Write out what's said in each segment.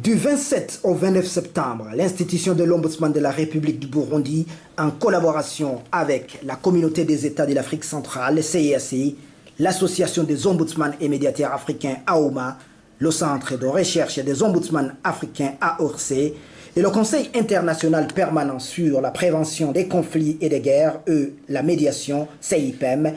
Du 27 au 29 septembre, l'institution de l'Ombudsman de la République du Burundi, en collaboration avec la Communauté des États de l'Afrique centrale, CEAC, l'Association des ombudsmans et médiateurs africains AOMA, le Centre de recherche des ombudsmans africains AORC et le Conseil international permanent sur la prévention des conflits et des guerres, la médiation, CIPEM,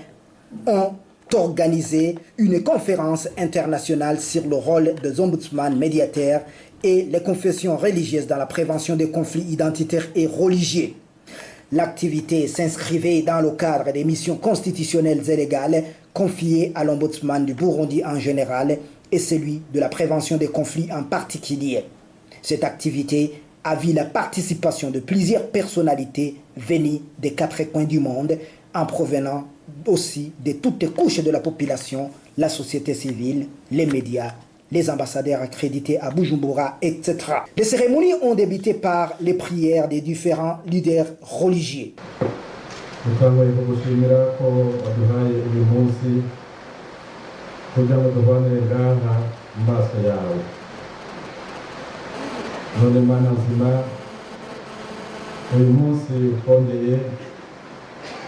ont organisé une conférence internationale sur le rôle des ombudsman médiateurs et les confessions religieuses dans la prévention des conflits identitaires et religieux. L'activité s'inscrivait dans le cadre des missions constitutionnelles et légales confiées à l'ombudsman du Burundi en général et celui de la prévention des conflits en particulier. Cette activité a vu la participation de plusieurs personnalités venues des 4 coins du monde en provenant aussi de toutes les couches de la population, la société civile, les médias, les ambassadeurs accrédités à Bujumbura, etc. Les cérémonies ont débuté par les prières des différents leaders religieux.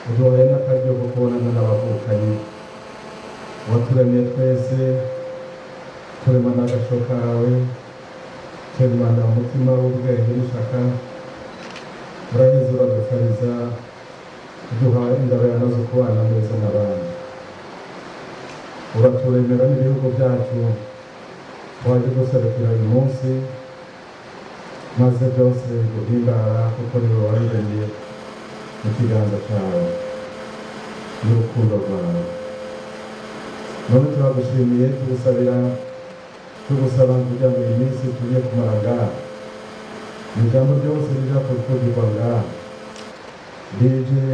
uduhaye n'akaryo ko kubonana n'abavukanyi waturemye twese turemana agasho kawe turemana umutima w'ubwenge n'ishaka urageze uradufariza uduha indabera zo kubana neza n'abandi uraturemera n'ibihugu byacu twaje guserukira uyu munsi maze byose guhimbara kuko niwe wabiremye ikiganza cyawe n'urukundo rwawe none turagushimiye tugusaba kugira ngo iyi minsi tugiye kumara ngaha ijambo ryose rija kutuvugirwa ngaha rije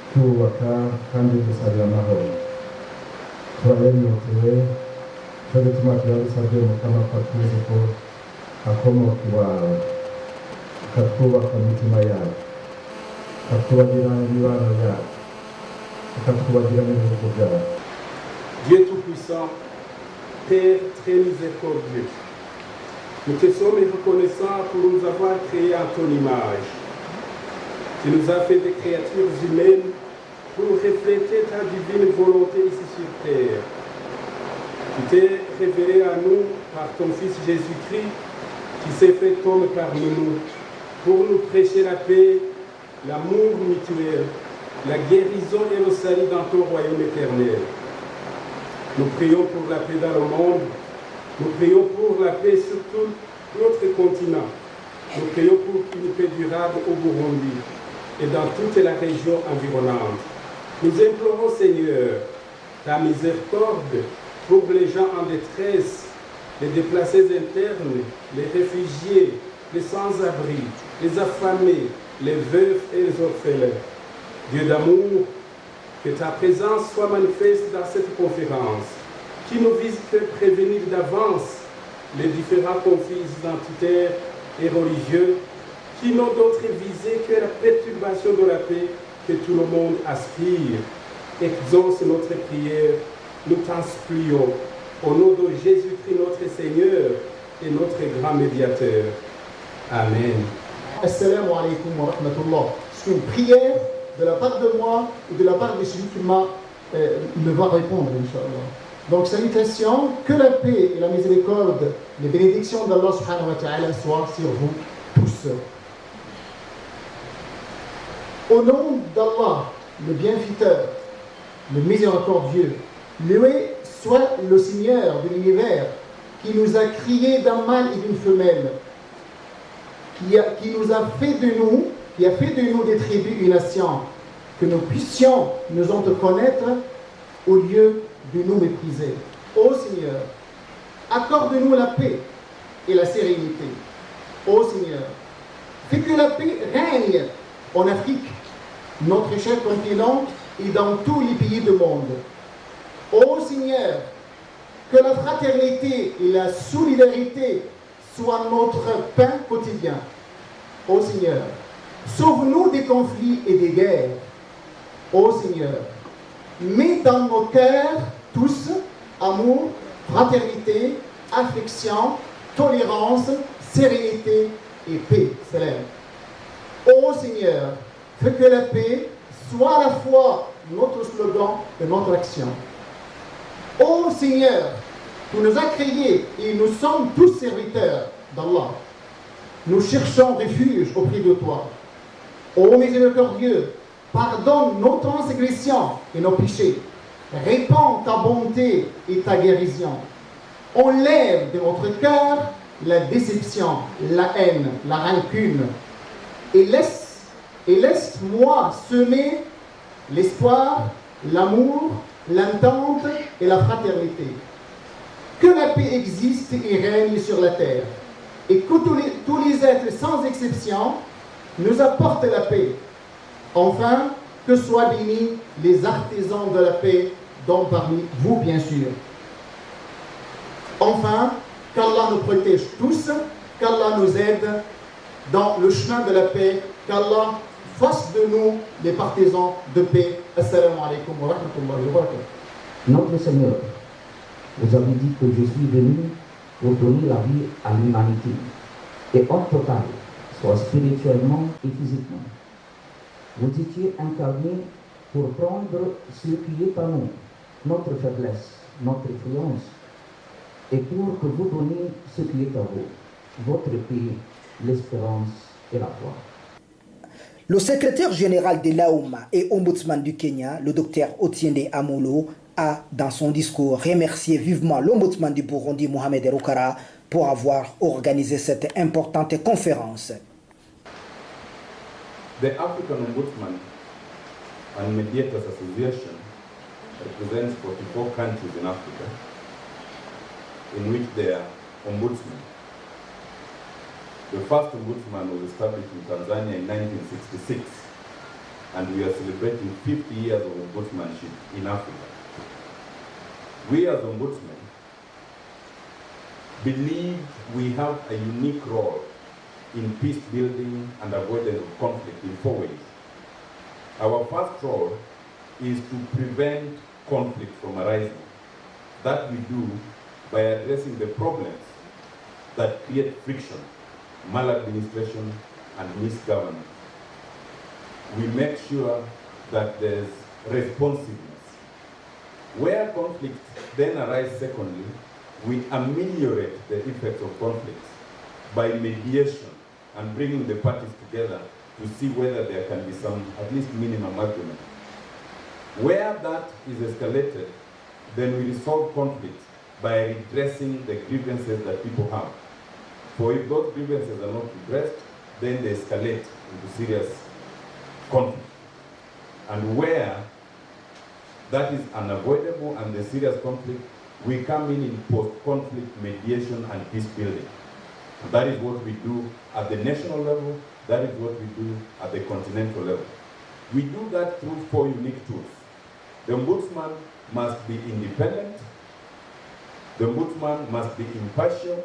twubaka kandi dusabira amahoro turayanyotewe cyo gituma turagusabye mukama ko tuzi ko akomoka iwawe ukatwubaka imitima yacu Dieu Tout-Puissant, Père très miséricordieux, nous te sommes reconnaissants pour nous avoir créés à ton image. Tu nous as fait des créatures humaines pour refléter ta divine volonté ici sur terre. Tu t'es révélé à nous par ton Fils Jésus-Christ qui s'est fait homme parmi nous pour nous prêcher la paix, l'amour mutuel, la guérison et le salut dans ton royaume éternel. Nous prions pour la paix dans le monde, nous prions pour la paix sur tout notre continent, nous prions pour une paix durable au Burundi et dans toute la région environnante. Nous implorons, Seigneur, ta miséricorde pour les gens en détresse, les déplacés internes, les réfugiés, les sans-abri, les affamés, les veufs et les orphelins. Dieu d'amour, que ta présence soit manifeste dans cette conférence, qui ne vise que prévenir d'avance les différents conflits identitaires et religieux, qui n'ont d'autre visée que la perturbation de la paix que tout le monde aspire. Exauce notre prière, nous t'en supplions, au nom de Jésus-Christ notre Seigneur et notre grand médiateur. Amen. Assalamu alaikum wa rahmatullah. C'est une prière de la part de moi et de la part de celui qui me va répondre, Inch'Allah. Donc, salutations, que la paix et la miséricorde, les bénédictions d'Allah subhanahu wa ta'ala soient sur vous tous. Au nom d'Allah, le bienfaiteur, le miséricordieux, loué soit le Seigneur de l'univers qui nous a créés d'un mâle et d'une femelle, qui nous a fait de nous, qui a fait de nous des tribus et nations, que nous puissions nous entreconnaître au lieu de nous mépriser. Ô Seigneur, accorde-nous la paix et la sérénité. Ô Seigneur, fais que la paix règne en Afrique, notre cher continent, et dans tous les pays du monde. Ô Seigneur, que la fraternité et la solidarité soient notre pain quotidien. Ô Seigneur, sauve-nous des conflits et des guerres. Ô Seigneur, mets dans nos cœurs tous amour, fraternité, affection, tolérance, sérénité et paix. Salam. Ô Seigneur, fais que la paix soit à la fois notre slogan et notre action. Ô Seigneur, tu nous as créés et nous sommes tous serviteurs d'Allah. Nous cherchons refuge auprès de toi. Ô miséricordieux, pardonne nos transgressions et nos péchés. Répands ta bonté et ta guérison. Enlève de notre cœur la déception, la haine, la rancune. Et laisse-moi semer l'espoir, l'amour, l'entente et la fraternité. Que la paix existe et règne sur la terre. Et que tous les êtres, sans exception, nous apportent la paix. Enfin, que soient bénis les artisans de la paix, dont parmi vous, bien sûr. Enfin, qu'Allah nous protège tous, qu'Allah nous aide dans le chemin de la paix, qu'Allah fasse de nous les partisans de paix. Assalamu alaikum wa rahmatullahi wa barakatuh. Notre Seigneur, vous avez dit que je suis venu pour donner la vie à l'humanité, et en total, soit spirituellement et physiquement. Vous étiez incarné pour prendre ce qui est à nous, notre faiblesse, notre triomphe, et pour que vous donniez ce qui est à vous, votre paix, l'espérance et la foi. Le secrétaire général de l'AOMA et ombudsman du Kenya, le docteur Otiende Amolo, a, dans son discours, remercié vivement l'ombudsman du Burundi, Mohamed Rukara, pour avoir organisé cette importante conférence. The African Ombudsman and Mediators Association represents 44 countries in Africa, in which there are ombudsmen. The first ombudsman was established in Tanzania in 1966, and we are celebrating 50 years of ombudsmanship in Africa. We as ombudsmen believe we have a unique role in peace building and avoidance of conflict in 4 ways. Our first role is to prevent conflict from arising. That we do by addressing the problems that create friction, maladministration, and misgovernance. We make sure that there's responsiveness. Where conflict then arises, secondly, we ameliorate the effects of conflicts by mediation and bringing the parties together to see whether there can be some, at least minimum agreement. Where that is escalated, then we resolve conflicts by redressing the grievances that people have. For if those grievances are not redressed, then they escalate into serious conflict. And where that is unavoidable and the serious conflict, we come in post-conflict mediation and peace building. And that is what we do at the national level, that is what we do at the continental level. We do that through 4 unique tools. The ombudsman must be independent, the ombudsman must be impartial,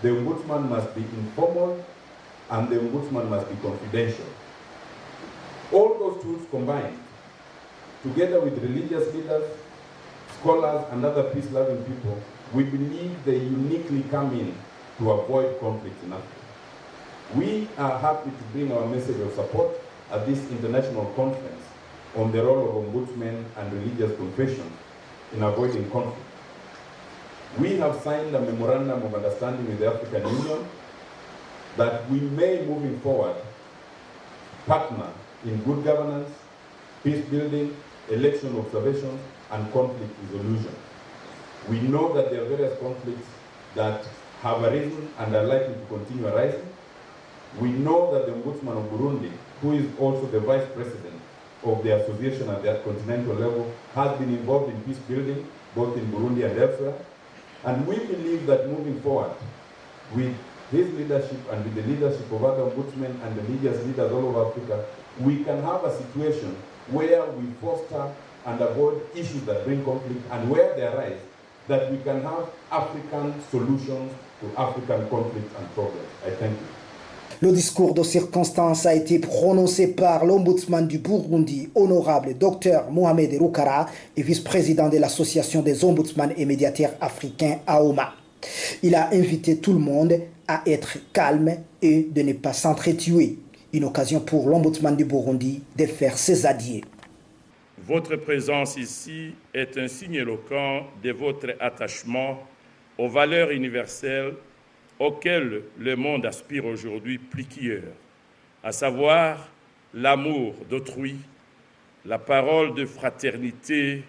the ombudsman must be informal, and the ombudsman must be confidential. All those tools combined, together with religious leaders, scholars, and other peace-loving people, we believe they uniquely come in to avoid conflict in Africa. We are happy to bring our message of support at this international conference on the role of ombudsmen and religious confessions in avoiding conflict. We have signed a memorandum of understanding with the African Union that we may, moving forward, partner in good governance, peace building, election observation, and conflict resolution. We know that there are various conflicts that have arisen and are likely to continue arising. We know that the Ombudsman of Burundi, who is also the Vice President of the association at the continental level, has been involved in peace building, both in Burundi and elsewhere. And we believe that moving forward, with his leadership and with the leadership of other ombudsmen and the religious leaders all over Africa, we can have a situation where we foster and avoid issues that bring conflict, and where they arise, that we can have African solutions to African conflicts and problems. I thank you. Le discours de circonstance a été prononcé par l'ombudsman du Burundi, honorable Dr Mohamed Rukara, et vice-président de l'association des ombudsmans et médiateurs africains AOMA. Il a invité tout le monde à être calme et de ne pas s'entretuer. Une occasion pour l'ombudsman du Burundi de faire ses adieux. Votre présence ici est un signe éloquent de votre attachement aux valeurs universelles auxquelles le monde aspire aujourd'hui plus qu'hier, à savoir l'amour d'autrui, la parole de fraternité,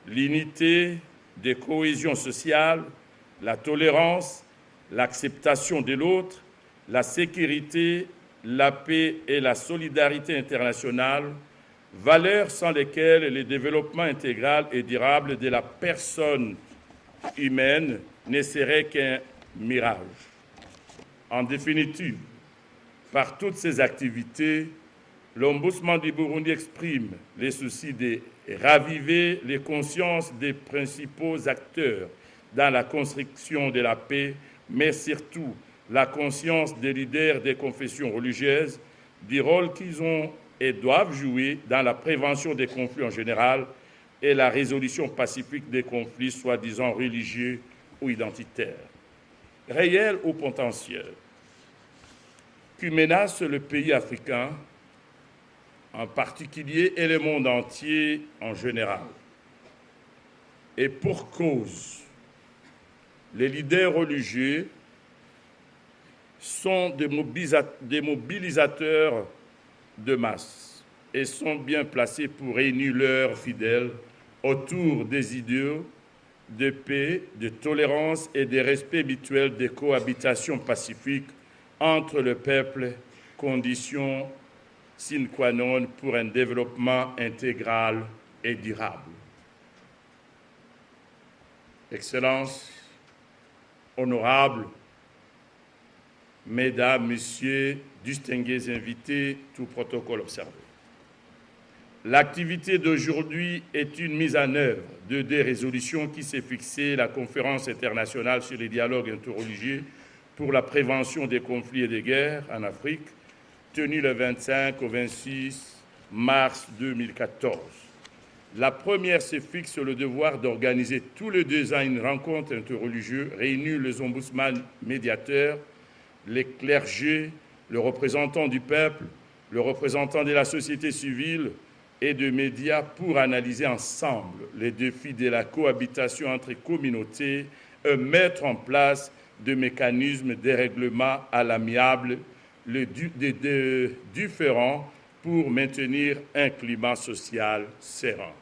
l'unité, de cohésion sociale, la tolérance, l'acceptation de l'autre, la sécurité, la paix et la solidarité internationale, valeurs sans lesquelles le développement intégral et durable de la personne humaine ne serait qu'un mirage. En définitive, par toutes ces activités, l'Ombudsman du Burundi exprime les soucis de raviver les consciences des principaux acteurs dans la construction de la paix, mais surtout la conscience des leaders des confessions religieuses, du rôle qu'ils ont et doivent jouer dans la prévention des conflits en général et la résolution pacifique des conflits soi-disant religieux ou identitaires, réels ou potentiels, qui menacent le pays africain en particulier et le monde entier en général. Et pour cause, les leaders religieux sont des mobilisateurs de masse et sont bien placés pour réunir leurs fidèles autour des idéaux de paix, de tolérance et de respect mutuel de cohabitation pacifique entre le peuple, condition sine qua non pour un développement intégral et durable. Excellences, honorables, Mesdames, Messieurs, distingués invités, tout protocole observé. L'activité d'aujourd'hui est une mise en œuvre de deux résolutions qui s'est fixée la Conférence internationale sur les dialogues interreligieux pour la prévention des conflits et des guerres en Afrique, tenue le 25 au 26 mars 2014. La première se fixe sur le devoir d'organiser tous les 2 ans une rencontre interreligieuse réunissant les ombudsmans médiateurs, les clergés, le représentant du peuple, le représentant de la société civile et de médias pour analyser ensemble les défis de la cohabitation entre communautés et mettre en place des mécanismes de règlement à l'amiable des différends pour maintenir un climat social serein.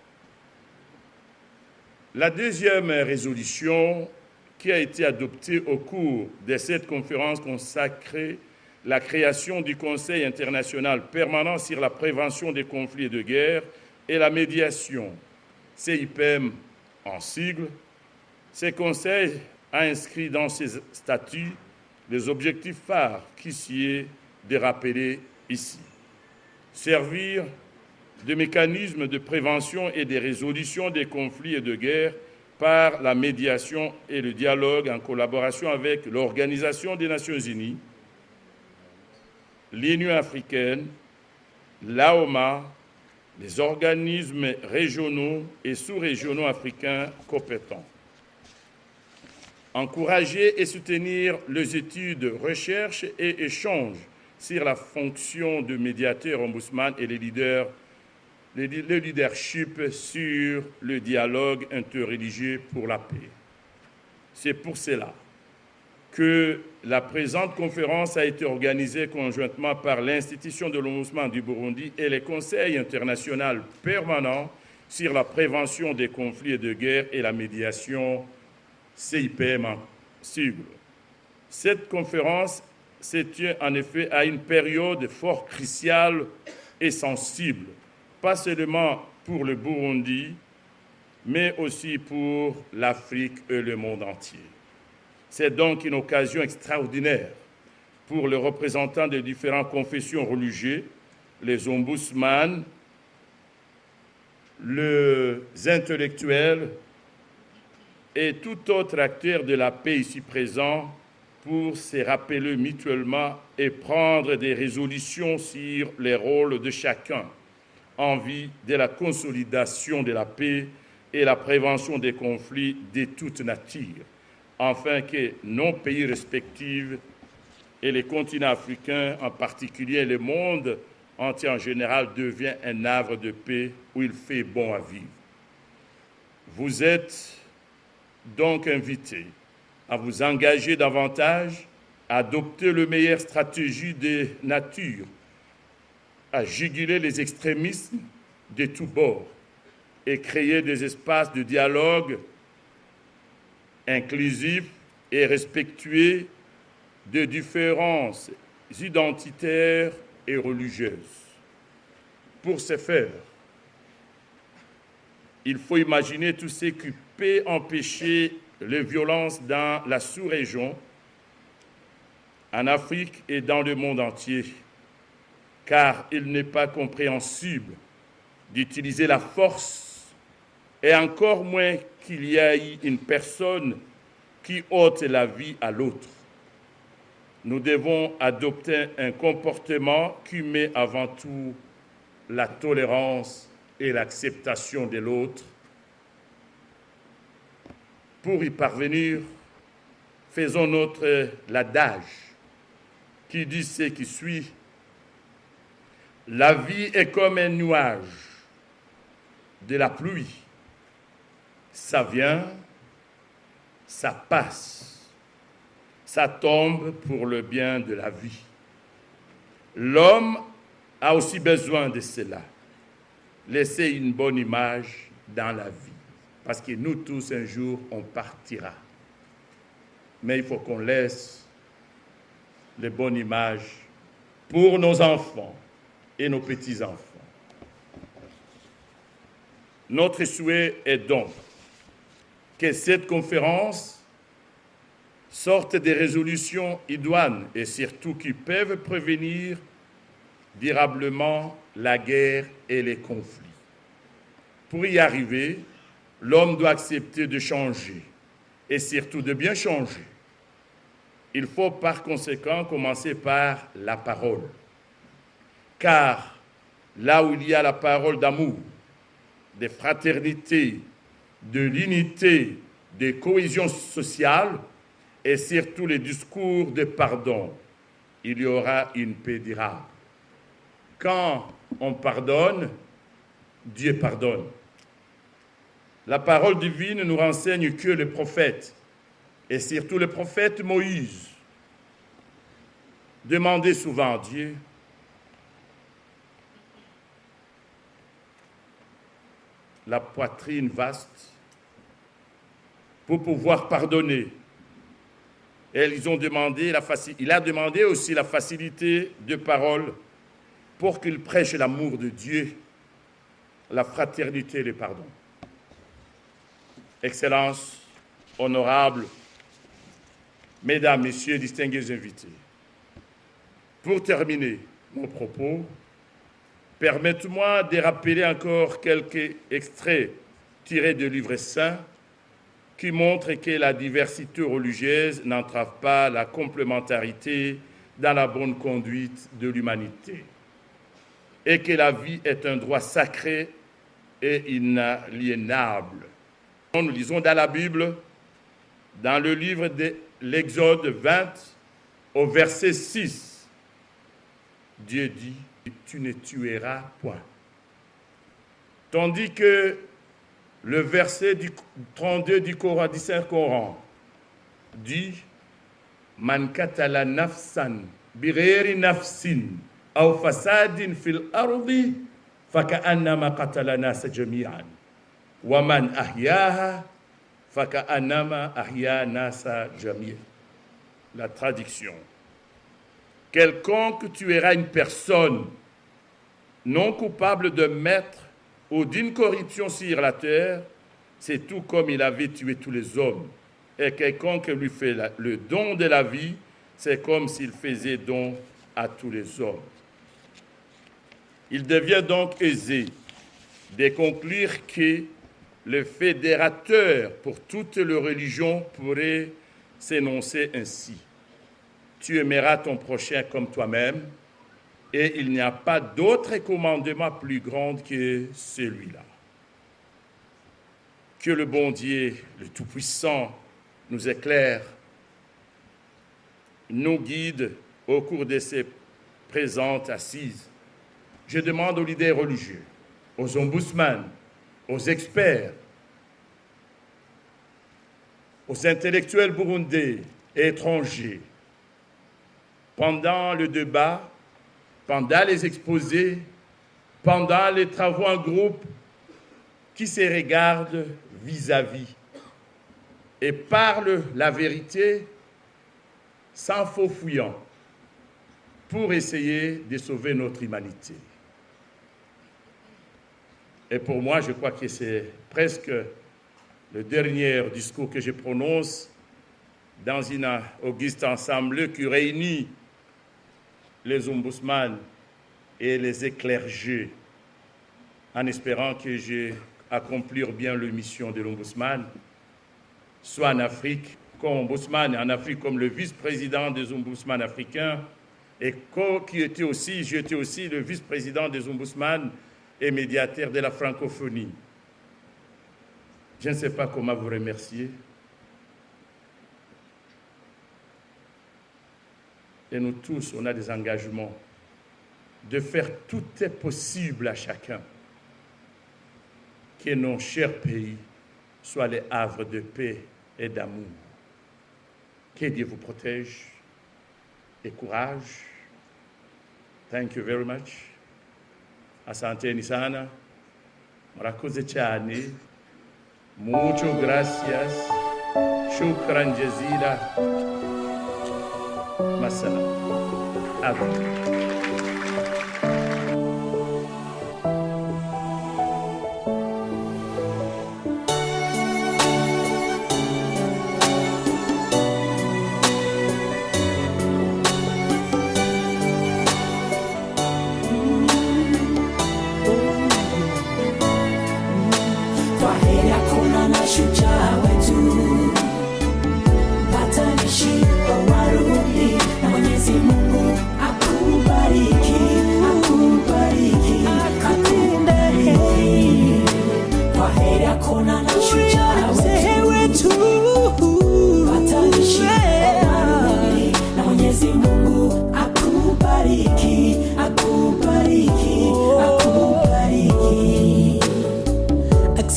La deuxième résolution qui a été adoptée au cours de cette conférence consacrait la création du Conseil international permanent sur la prévention des conflits et de guerre et la médiation, CIPM en sigle. Ce conseil a inscrit dans ses statuts les objectifs phares qui s'y est de rappeler ici. Servir de mécanismes de prévention et de résolution des conflits et de guerre par la médiation et le dialogue en collaboration avec l'Organisation des Nations Unies, l'Union africaine, l'AOMA, les organismes régionaux et sous-régionaux africains compétents. encourager et soutenir les études, recherches et échanges sur la fonction de médiateur ombudsman et le leadership sur le dialogue interreligieux pour la paix. C'est pour cela que la présente conférence a été organisée conjointement par l'Institution de l'Ombudsman du Burundi et le Conseil international permanent sur la prévention des conflits et de guerre et la médiation CIPM en sigle. Cette conférence se tient en effet à une période fort cruciale et sensible, pas seulement pour le Burundi, mais aussi pour l'Afrique et le monde entier. C'est donc une occasion extraordinaire pour les représentants des différentes confessions religieuses, les ombudsman, les intellectuels et tout autre acteur de la paix ici présent pour se rappeler mutuellement et prendre des résolutions sur les rôles de chacun en vue de la consolidation de la paix et la prévention des conflits de toute nature, afin que nos pays respectifs et les continents africains en particulier, le monde entier en général, devient un havre de paix où il fait bon à vivre. Vous êtes donc invités à vous engager davantage, à adopter les meilleures stratégies de nature, à juguler les extrémismes de tous bords et créer des espaces de dialogue inclusifs et respectueux de différences identitaires et religieuses. Pour ce faire, il faut imaginer tout ce qui peut empêcher les violences dans la sous-région, en Afrique et dans le monde entier, car il n'est pas compréhensible d'utiliser la force et encore moins qu'il y ait une personne qui ôte la vie à l'autre. Nous devons adopter un comportement qui met avant tout la tolérance et l'acceptation de l'autre. Pour y parvenir, faisons notre l'adage qui dit ce qui suit. La vie est comme un nuage, de la pluie. Ça vient, ça passe, ça tombe pour le bien de la vie. L'homme a aussi besoin de cela. Laisser une bonne image dans la vie. Parce que nous tous, un jour, on partira. Mais il faut qu'on laisse les bonnes images pour nos enfants et nos petits-enfants. Notre souhait est donc que cette conférence sorte des résolutions idoines et surtout qui peuvent prévenir durablement la guerre et les conflits. Pour y arriver, l'homme doit accepter de changer et surtout de bien changer. Il faut par conséquent commencer par la parole. Car là où il y a la parole d'amour, de fraternité, de l'unité, de cohésion sociale et surtout les discours de pardon, il y aura une paix durable. Quand on pardonne, Dieu pardonne. La parole divine nous renseigne que le prophète, et surtout le prophète Moïse, demandait souvent à Dieu la poitrine vaste pour pouvoir pardonner. Et il a demandé aussi la facilité de parole pour qu'il prêche l'amour de Dieu, la fraternité et le pardon. Excellences, honorables, mesdames, messieurs, distingués invités, pour terminer mon propos, permettez-moi de rappeler encore quelques extraits tirés de livres saints qui montrent que la diversité religieuse n'entrave pas la complémentarité dans la bonne conduite de l'humanité et que la vie est un droit sacré et inaliénable. Nous lisons dans la Bible dans le livre de l'Exode 20, au verset 6, Dieu dit « Tu ne tueras point ». Tandis que le verset 32 du Saint-Coran dit « Man katala nafsan bighayri nafsin aw fasadin fil ardi faka'annama qatala nasa jami'an wa man ahyaha faka'annama ahya nasa jami'an ». La traduction. Quelconque tuera une personne non coupable de meurtre ou d'une corruption sur la terre, c'est tout comme il avait tué tous les hommes. Et quelqu'un qui lui fait le don de la vie, c'est comme s'il faisait don à tous les hommes. Il devient donc aisé de conclure que le fédérateur pour toutes les religions pourrait s'énoncer ainsi. Tu aimeras ton prochain comme toi-même, et il n'y a pas d'autre commandement plus grand que celui-là. Que le bon Dieu, le Tout-Puissant, nous éclaire, nous guide au cours de ces présentes assises. Je demande aux leaders religieux, aux ombudsman, aux experts, aux intellectuels burundais et étrangers, pendant le débat, pendant les exposés, pendant les travaux en groupe, qui se regardent vis-à-vis et parlent la vérité sans faux fouillant pour essayer de sauver notre humanité. Et pour moi, je crois que c'est presque le dernier discours que je prononce dans une auguste assemblée qui réunit les ombudsman et les éclergés, en espérant que je accomplir bien la mission de l'ombudsman, soit en Afrique, comme ombudsman en Afrique, comme le vice-président des ombudsman africains, et j'étais aussi le vice-président des ombudsman et médiateur de la francophonie. Je ne sais pas comment vous remercier. Et nous tous, on a des engagements de faire tout est possible à chacun. Que nos chers pays soient les havres de paix et d'amour. Que Dieu vous protège et courage. Thank you very much. Asanteni sana. Murakoze cyane. Mucho gracias. Shukran jazila. Masala. Amen.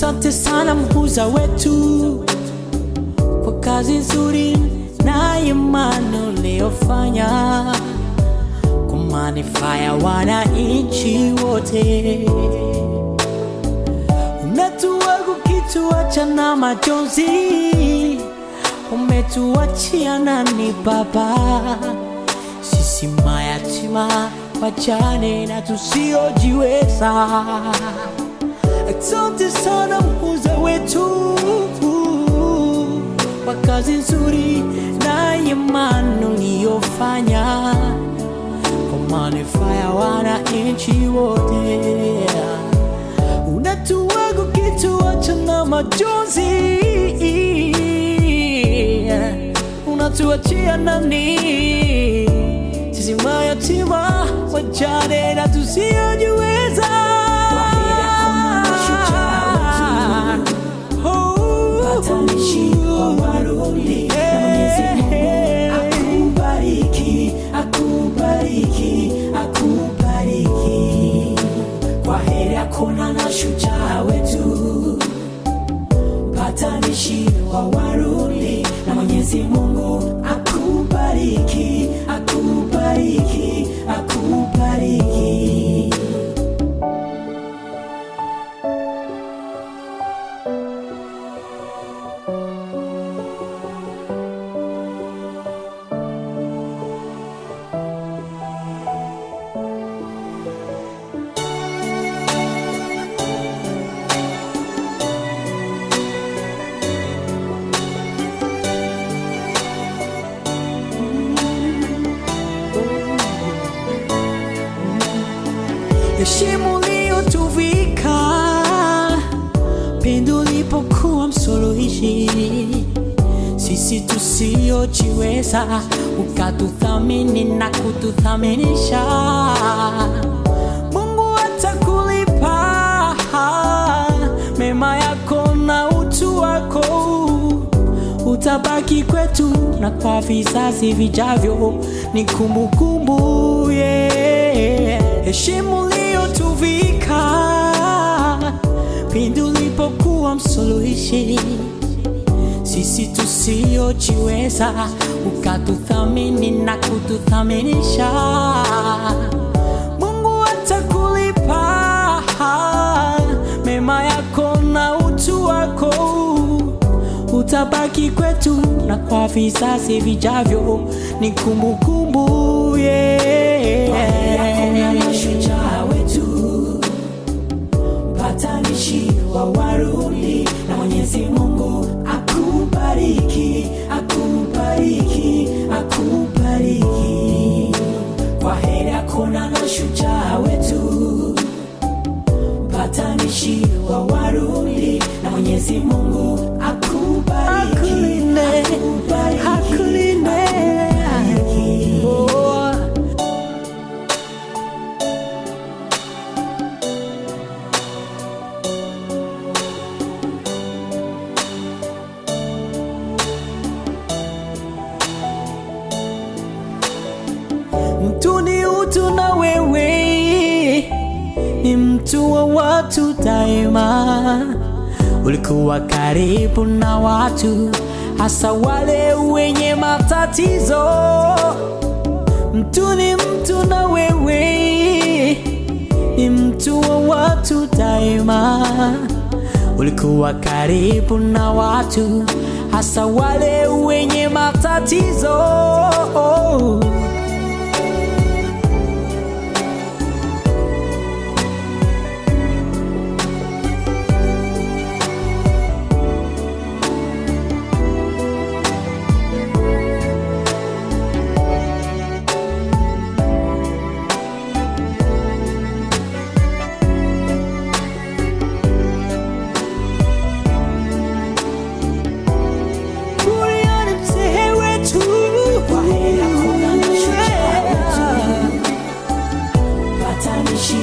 Asante sana mhuza wetu kwa kazi nzuri na imani uliyofanya kwa manufaa ya wananchi wote. Umetuweka ukituacha na majonzi, umetuachia nani baba? Sisi mayatima, wajane na tusiojiweza. Asante sana mhuza wetu kwa kazi nzuri na imani uliyofanya kwa manufaa ya wananchi wote. Unatuweka ukituacha na majonzi, unatuachia nani? Sisi mayatima, wajane na tusiojiweza. Patanishi Patanishi wa Warundi, na Mwenyezi Mungu akubariki, akubariki, akubariki. Kwaheri hakuna na shujaa wetu, patanishi wa Warundi, na Mwenyezi Mungu akubariki, akubariki, akubariki. Heshima uliyotuvika pindi ulipokuwa msuluhishi, sisi tusiojiweza ukatuthamini na kututhaminisha. Mungu atakulipa mema yako na utu wako, utabaki kwetu na kwa vizazi vijavyo ni kumbukumbu, yeah. Heshima uliyotuvika pindi ulipokuwa msuluhishi, sisi tusiojiweza ukatuthamini na kututhaminisha. Mungu atakulipa mema yako na utu wako, utabaki kwetu na kwa vizazi vijavyo ni kumbukumbu, yeah. Shujaa wetu, patanishi wa Warundi, na Mwenyezi Mungu akubariki, akubariki, akubariki. Kwaheri hakuna na shujaa wetu, patanishi wa Warundi, na Mwenyezi Mungu akubariki, akubariki, akubariki. Mtu ni utu na wewe ni mtu wa watu daima. Ulikuwa karibu na watu, hasa wale wenye matatizo. Mtu ni mtu na wewe ni mtu wa watu daima. Ulikuwa karibu na watu, hasa wale wenye matatizo. Patanishi